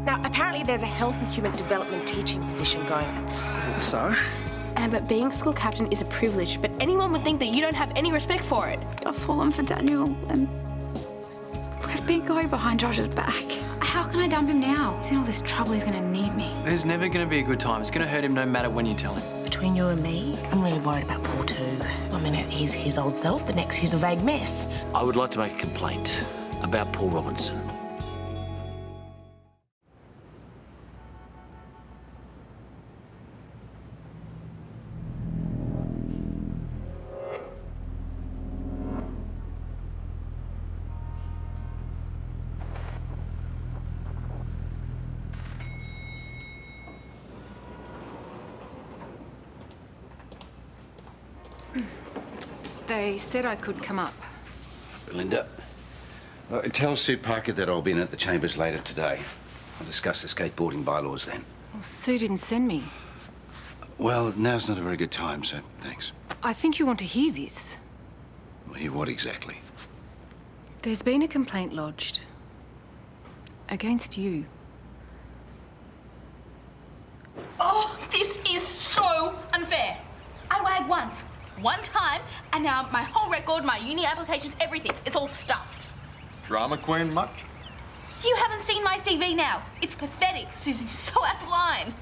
Now, apparently there's a health and human development teaching position going at the school. So? But being school captain is a privilege, but anyone would think that you don't have any respect for it. I've fallen for Daniel and we've been going behind Josh's back. How can I dump him now? He's in all this trouble, he's gonna need me. There's never gonna be a good time. It's gonna hurt him no matter when you tell him. Between you and me, I'm really worried about Paul too. One minute he's his old self, the next he's a vague mess. I would like to make a complaint about Paul Robinson. They said I could come up. Linda, tell Sue Parker that I'll be in at the Chambers later today. I'll discuss the skateboarding bylaws then. Well, Sue didn't send me. Well, now's not a very good time, so thanks. I think you want to hear this. Well, hear what exactly? There's been a complaint lodged against you. Oh, this is so unfair. I wagged once, one time, and now my whole record, my uni applications, everything, it's all stuffed. Drama queen much? You haven't seen my CV now. It's pathetic. Susie's so out of line.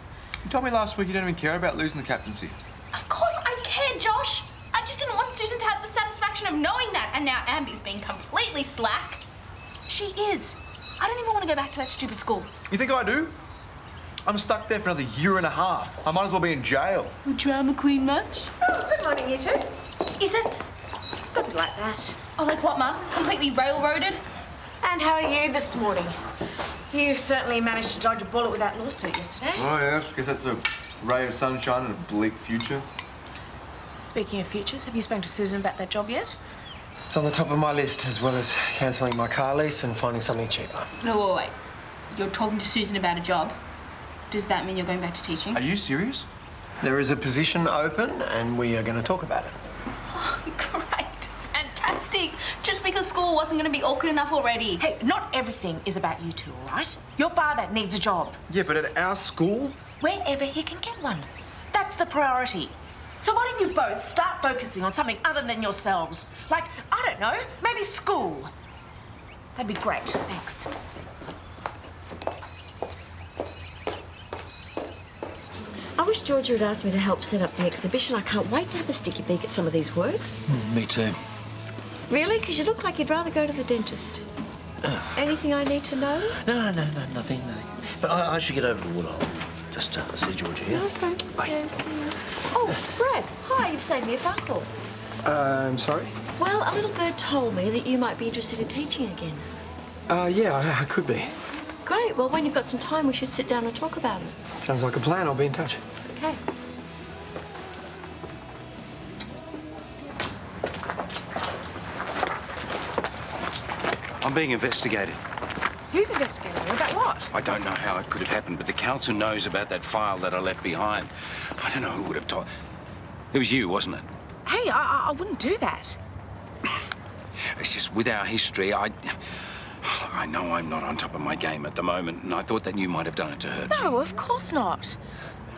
You told me last week you don't even care about losing the captaincy. Of course I care, Josh. I just didn't want Susan to have the satisfaction of knowing that, and now Amby's being completely slack. She is. I don't even want to go back to that stupid school. You think I do? I'm stuck there for another year and a half. I might as well be in jail. Drama queen much? Oh, good morning, you two. Is it? Don't be like that. Oh, like what, Mum? Completely railroaded? And how are you this morning? You certainly managed to dodge a bullet with that lawsuit yesterday. Oh, yeah. Guess that's a ray of sunshine in a bleak future. Speaking of futures, have you spoken to Susan about that job yet? It's on the top of my list, as well as cancelling my car lease and finding something cheaper. No, wait. You're talking to Susan about a job? Does that mean you're going back to teaching? Are you serious? There is a position open, and we are going to talk about it. Oh, great. Fantastic. Just because school wasn't going to be awkward enough already. Hey, not everything is about you two, all right? Your father needs a job. Yeah, but at our school? Wherever he can get one. That's the priority. So why don't you both start focusing on something other than yourselves? Like, I don't know, maybe school. That'd be great. Thanks. I wish Georgia had asked me to help set up the exhibition. I can't wait to have a sticky beak at some of these works. Me too. Really? Because you look like you'd rather go to the dentist. Anything I need to know? No, nothing. But I should get over to Woodall. Just see Georgia, yeah? Okay. Bye. Yeah, see you. Oh, Brad. Hi, you've saved me a phone call. I'm sorry? Well, a little bird told me that you might be interested in teaching again. Yeah, I could be. Great. Well, when you've got some time, we should sit down and talk about it. Sounds like a plan. I'll be in touch. Okay. I'm being investigated. Who's investigating you? About what? I don't know how it could have happened, but the council knows about that file that I left behind. I don't know who would have told. It was you, wasn't it? Hey, I wouldn't do that. It's just with our history, I know I'm not on top of my game at the moment, and I thought that you might have done it to her. No, of course not.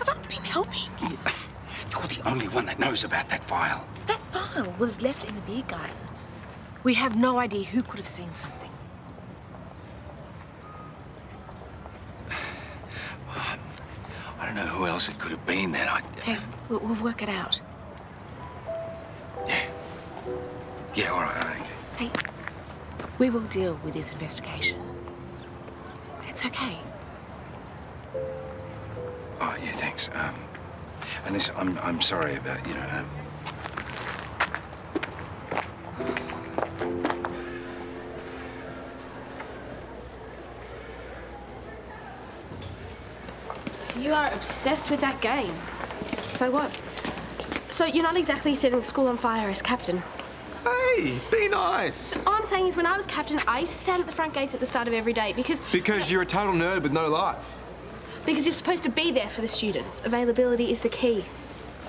I've been helping. You're the only one that knows about that file. That file was left in the beer garden. We have no idea who could have seen something. I don't know who else it could have been then. Hey, we'll work it out. Yeah, all right. Hey, we will deal with this investigation. It's okay. Oh, yeah, thanks. And this, I'm sorry about, You are obsessed with that game. So what? So you're not exactly setting the school on fire as captain? Hey, be nice. All I'm saying is when I was captain, I used to stand at the front gates at the start of every day because... Because you're a total nerd with no life. Because you're supposed to be there for the students. Availability is the key.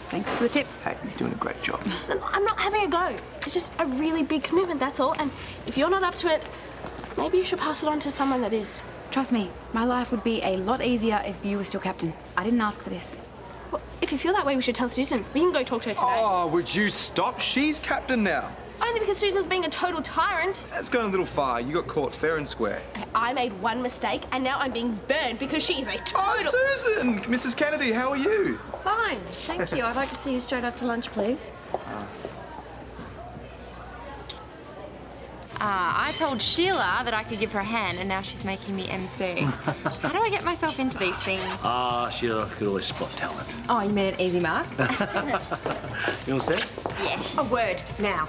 Thanks for the tip. Hey, you're doing a great job. No, I'm not having a go. It's just a really big commitment, that's all. And if you're not up to it, maybe you should pass it on to someone that is. Trust me, my life would be a lot easier if you were still captain. I didn't ask for this. Well, if you feel that way, we should tell Susan. We can go talk to her today. Oh, would you stop? She's captain now. Only because Susan's being a total tyrant. That's going a little far. You got caught fair and square. I made one mistake and now I'm being burned because she is a total... Oh, Susan! Mrs. Kennedy, how are you? Fine, thank you. I'd like to see you straight after lunch, please. I told Sheila that I could give her a hand, and now she's making me MC. How do I get myself into these things? Sheila could always spot talent. Oh, you made an easy mark? You all set? Yeah. A word now.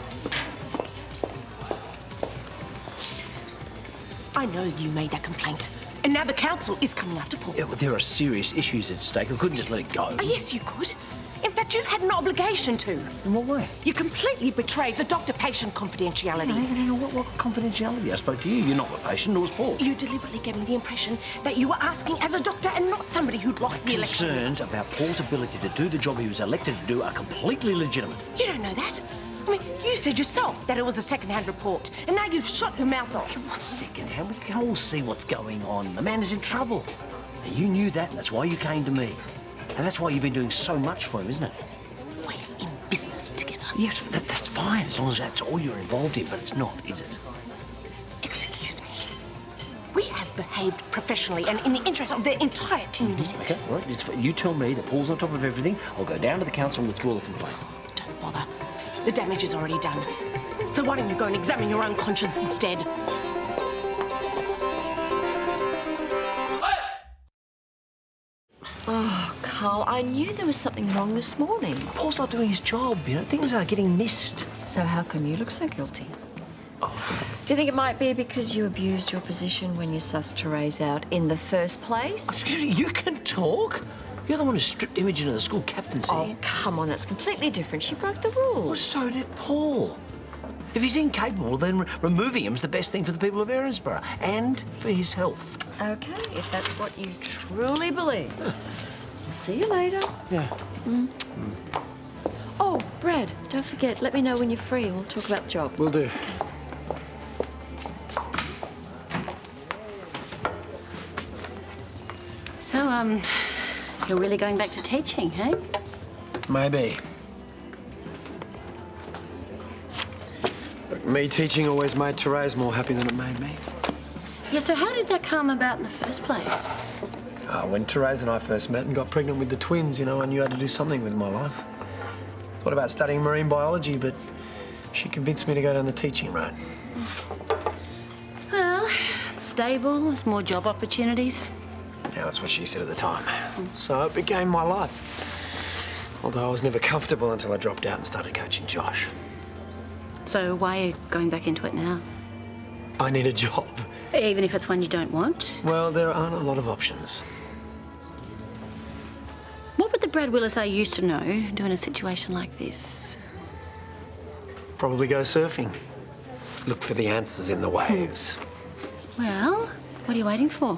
I know you made that complaint, and now the council is coming after Paul. Yeah, well, there are serious issues at stake. I couldn't just let it go. Oh, yes, you could. In fact, you had an obligation to. In what way? You completely betrayed the doctor-patient confidentiality. Hang on, what confidentiality? I spoke to you. You're not the patient, nor was Paul. You deliberately gave me the impression that you were asking as a doctor and not somebody who'd lost the election. Concerns about Paul's ability to do the job he was elected to do are completely legitimate. You don't know that. I mean, you said yourself that it was a second-hand report, and now you've shot your mouth off. What second-hand? We can all see what's going on. The man is in trouble. And you knew that, and that's why you came to me. And that's why you've been doing so much for him, isn't it? We're in business together. Yes, that's fine, as long as that's all you're involved in, but it's not, is it? Excuse me. We have behaved professionally and in the interest of the entire community. Okay, all right. You tell me that Paul's on top of everything. I'll go down to the council and withdraw the complaint. Don't bother. The damage is already done. So why don't you go and examine your own conscience instead? Oh, Carl, I knew there was something wrong this morning. Paul's not doing his job, you know. Things are getting missed. So how come you look so guilty? Do you think it might be because you abused your position when you sussed Therese out in the first place? Excuse me, you can talk? You're the one who stripped Imogen of the school captaincy. Oh, come on, that's completely different. She broke the rules. Well, so did Paul. If he's incapable, then removing him is the best thing for the people of Erinsborough and for his health. Okay, if that's what you truly believe. I'll see you later. Yeah. Oh, Brad, don't forget, let me know when you're free. We'll talk about the job. Will do. So, you're really going back to teaching, hey? Maybe. Look, me teaching always made Therese more happy than it made me. Yeah, so how did that come about in the first place? When Therese and I first met and got pregnant with the twins, you know, I knew I had to do something with my life. Thought about studying marine biology, but she convinced me to go down the teaching road. Well, stable, there's more job opportunities. Yeah, that's what she said at the time. So it became my life. Although I was never comfortable until I dropped out and started coaching Josh. So why are you going back into it now? I need a job. Even if it's one you don't want? Well, there aren't a lot of options. What would the Brad Willis I used to know do in a situation like this? Probably go surfing. Look for the answers in the waves. Well, what are you waiting for?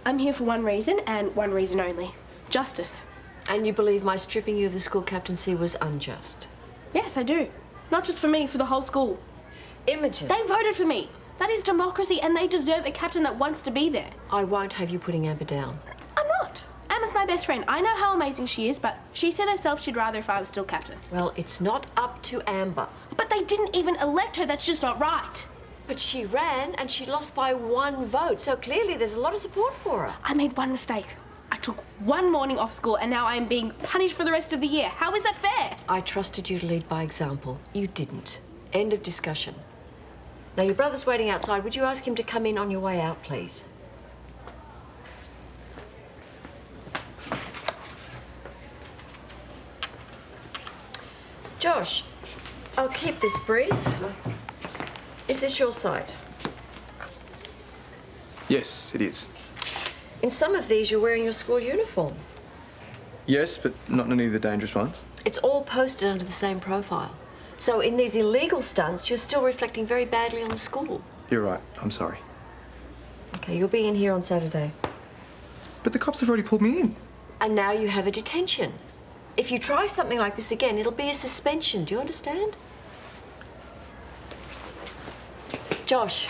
I'm here for one reason and one reason only. Justice. And you believe my stripping you of the school captaincy was unjust? Yes, I do. Not just for me, for the whole school. Imogen. They voted for me. That is democracy and they deserve a captain that wants to be there. I won't have you putting Amber down. I'm not. Amber's my best friend. I know how amazing she is, but she said herself she'd rather if I was still captain. Well, it's not up to Amber. But they didn't even elect her. That's just not right. But she ran and she lost by 1 vote, so clearly there's a lot of support for her. I made one mistake. I took one morning off school and now I am being punished for the rest of the year. How is that fair? I trusted you to lead by example. You didn't. End of discussion. Now, your brother's waiting outside. Would you ask him to come in on your way out, please? Josh, I'll keep this brief. Is this your site? Yes, it is. In some of these, you're wearing your school uniform. Yes, but not in any of the dangerous ones. It's all posted under the same profile. So in these illegal stunts, you're still reflecting very badly on the school. You're right. I'm sorry. Okay, you'll be in here on Saturday. But the cops have already pulled me in. And now you have a detention. If you try something like this again, it'll be a suspension. Do you understand? Josh,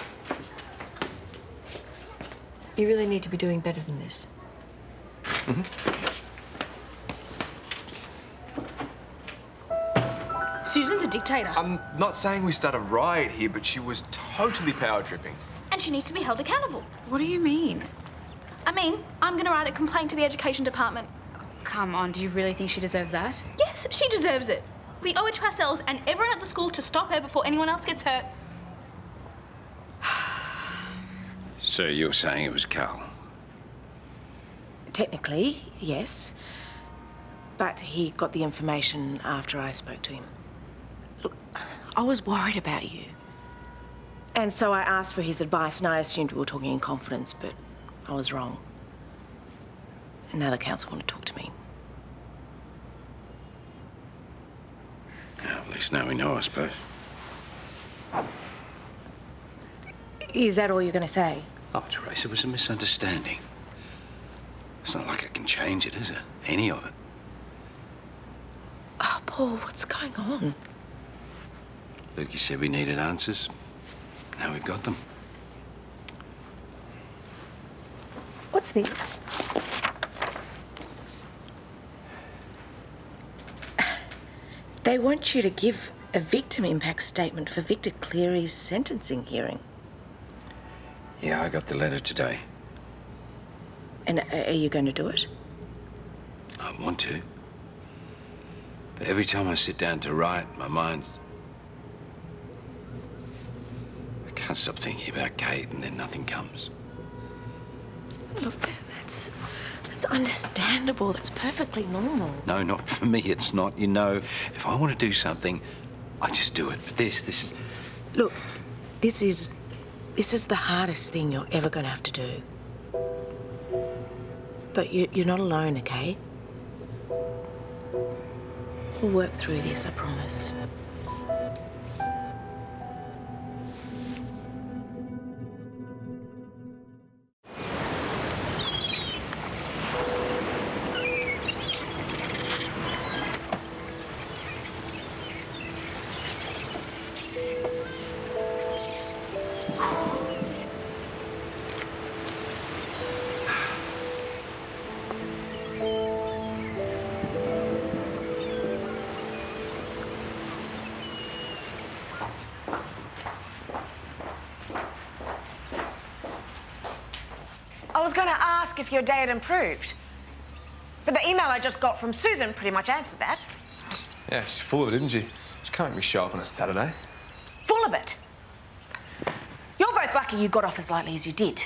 you really need to be doing better than this. Susan's a dictator. I'm not saying we start a riot here, but she was totally power tripping. And she needs to be held accountable. What do you mean? I mean, I'm going to write a complaint to the education department. Come on, do you really think she deserves that? Yes, she deserves it. We owe it to ourselves and everyone at the school to stop her before anyone else gets hurt. So you're saying it was Carl? Technically, yes. But he got the information after I spoke to him. Look, I was worried about you. And so I asked for his advice and I assumed we were talking in confidence, but I was wrong. And now the council want to talk to me. Yeah, at least now we know, I suppose. Is that all you're going to say? Oh, Teresa, it was a misunderstanding. It's not like I can change it, is it? Any of it. Oh, Paul, what's going on? Luke, you said we needed answers. Now we've got them. What's this? They want you to give a victim impact statement for Victor Cleary's sentencing hearing. Yeah, I got the letter today. And are you going to do it? I want to. But every time I sit down to write, my mind... I can't stop thinking about Kate, and then nothing comes. Look, that's understandable. That's perfectly normal. No, not for me, it's not. You know, if I want to do something, I just do it. But this is... Look, this is the hardest thing you're ever going to have to do. But you're not alone, okay? We'll work through this, I promise. I was going to ask if your day had improved. But the email I just got from Susan pretty much answered that. Yeah, she's full of it, isn't she? She can't make me show up on a Saturday. Full of it. You're both lucky you got off as lightly as you did.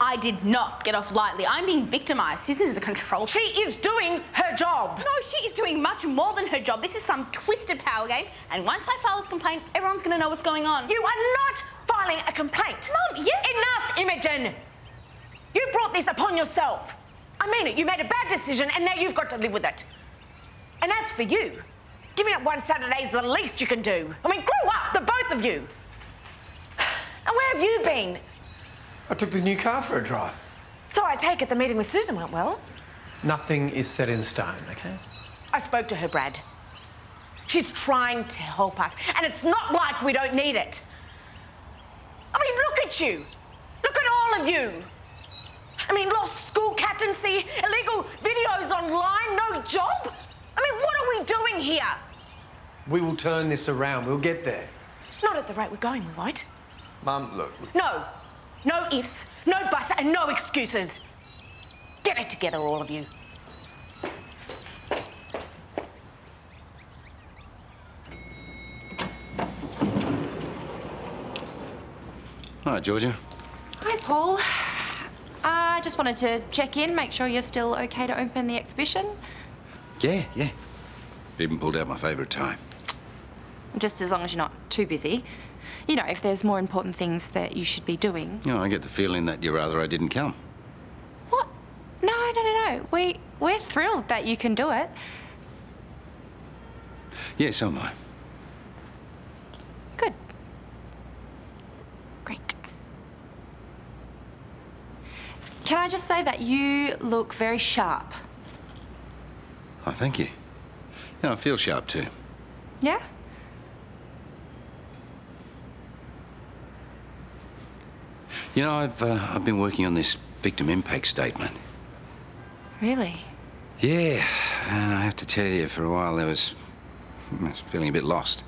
I did not get off lightly. I'm being victimised. Susan is a control. She is doing her job. No, she is doing much more than her job. This is some twisted power game. And once I file this complaint, everyone's going to know what's going on. You are not filing a complaint. Mum, yes. Enough, Imogen. You brought this upon yourself. I mean it. You made a bad decision and now you've got to live with it. And as for you, giving up one Saturday is the least you can do. I mean, grow up, the both of you. And where have you been? I took the new car for a drive. So I take it the meeting with Susan went well. Nothing is set in stone, okay? I spoke to her, Brad. She's trying to help us, and it's not like we don't need it. I mean, look at you. Look at all of you. I mean, lost school captaincy, illegal videos online, no job. I mean, what are we doing here? We will turn this around. We'll get there. Not at the rate we're going, we won't. Mum, look. No. No ifs, no buts, and no excuses. Get it together, all of you. Hi, Georgia. Hi, Paul. I just wanted to check in, make sure you're still okay to open the exhibition. Yeah. Even pulled out my favourite tie. Just as long as you're not too busy. You know, if there's more important things that you should be doing. You know, I get the feeling that you'd rather I didn't come. What? No. We're thrilled that you can do it. Yeah, so am I. Good. Great. Can I just say that you look very sharp? Oh, thank you. Yeah, I feel sharp too. Yeah? You know, I've been working on this victim impact statement. Really? Yeah, and I have to tell you, for a while I was feeling a bit lost.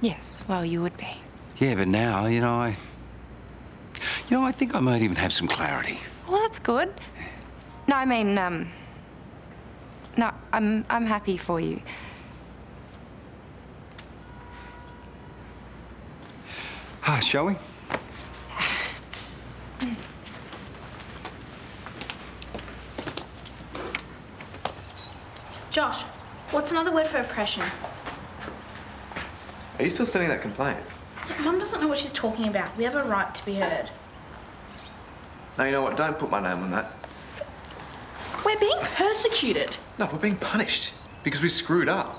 Yes, well, you would be. Yeah, but now, I think I might even have some clarity. Well, that's good. No, I mean, no, I'm happy for you. Shall we? Josh, what's another word for oppression? Are you still sending that complaint? Mum doesn't know what she's talking about. We have a right to be heard. No, you know what? Don't put my name on that. We're being persecuted. No, we're being punished because we screwed up.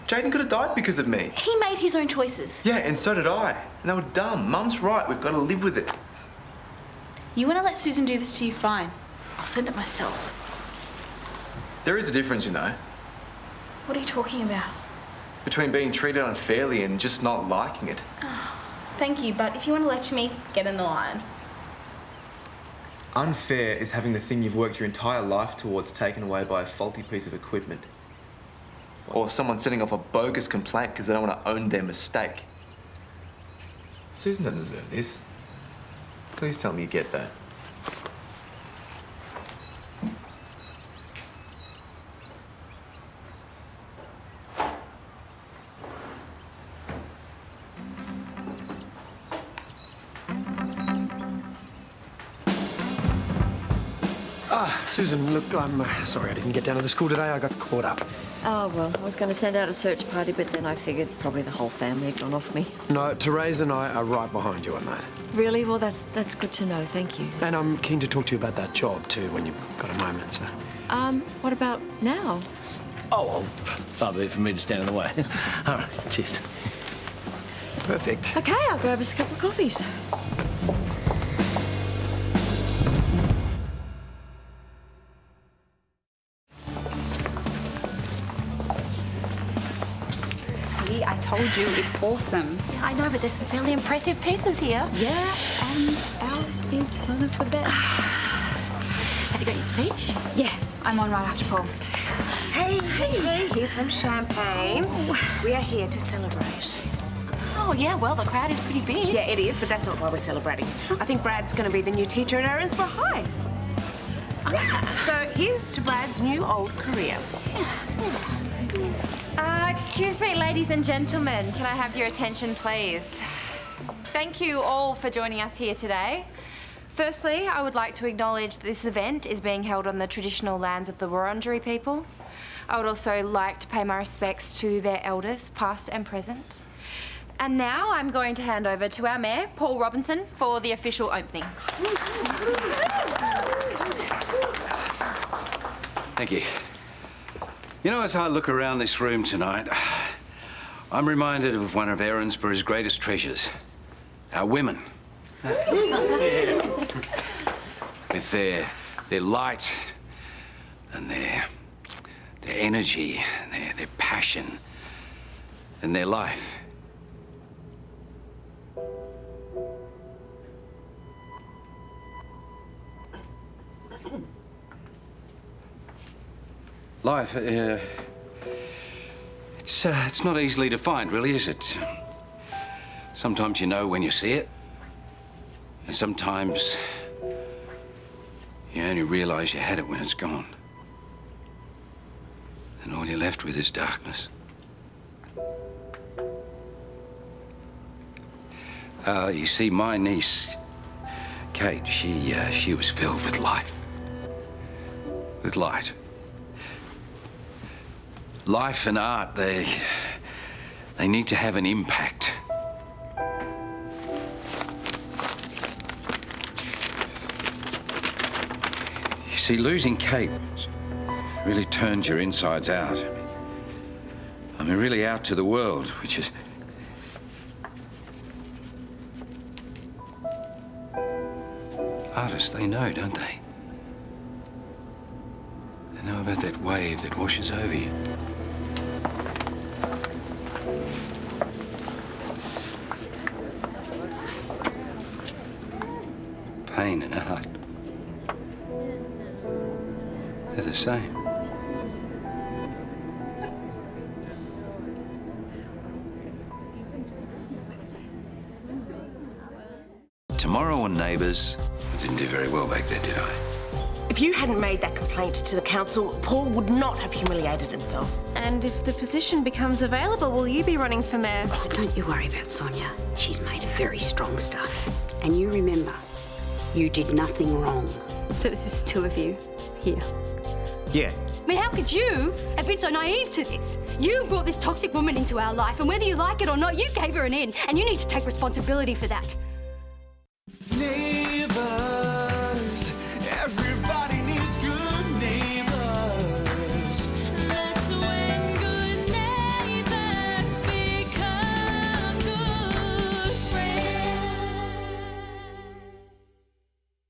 Jaden could have died because of me. He made his own choices. Yeah, and so did I. And they were dumb. Mum's right. We've got to live with it. You want to let Susan do this to you? Fine. I'll send it myself. There is a difference, you know, What are you talking about? between being treated unfairly and just not liking it. Thank you, but if you want to lecture me, get in the line. Unfair is having the thing you've worked your entire life towards taken away by a faulty piece of equipment. Or someone setting off a bogus complaint because they don't want to own their mistake. Susan doesn't deserve this. Please tell me you get that. Susan, look, I'm sorry I didn't get down to the school today. I got caught up. Oh, well, I was going to send out a search party, but then I figured probably the whole family had gone off me. No, Therese and I are right behind you on that. Really? Well, that's good to know. Thank you. And I'm keen to talk to you about that job, too, when you've got a moment, so... What about now? Oh, well, far be it for me to stand in the way. All right, cheers. Perfect. Okay, I'll grab us a couple of coffees. See, I told you, it's awesome. I know, but there's some fairly impressive pieces here. Yeah, and ours is one of the best. Have you got your speech? Yeah, I'm on right after Paul. Hey, here's some champagne. We are here to celebrate. Oh, yeah, well, the crowd is pretty big. Yeah, it is, but that's not why we're celebrating. I think Brad's going to be the new teacher at Erinsborough High. Yeah, so here's to Brad's new old career. Excuse me, ladies and gentlemen. Can I have your attention, please? Thank you all for joining us here today. Firstly, I would like to acknowledge this event is being held on the traditional lands of the Wurundjeri people. I would also like to pay my respects to their elders, past and present. And now I'm going to hand over to our Mayor, Paul Robinson, for the official opening. Thank you. You know, as I look around this room tonight, I'm reminded of one of Erinsborough's greatest treasures, our women. With their light and their energy and their passion and their life. Life, it's not easily defined, really, is it? Sometimes you know when you see it, and sometimes you only realise you had it when it's gone. And all you're left with is darkness. You see, my niece, Kate, she was filled with life, with light. Life and art, they need to have an impact. You see, losing Kate really turns your insides out. I mean, really out to the world, which is... Artists, they know, don't they? They know about that wave that washes over you. pain in her heart. They're the same. Tomorrow on Neighbours, I didn't do very well back there, did I? If you hadn't made that complaint to the council, Paul would not have humiliated himself. And if the position becomes available, will you be running for mayor? Oh, don't you worry about Sonia. She's made of very strong stuff. And you remember, you did nothing wrong. So it's just the two of you here. Yeah. I mean, how could you have been so naive to this? You brought this toxic woman into our life, and whether you like it or not, you gave her an in, and you need to take responsibility for that.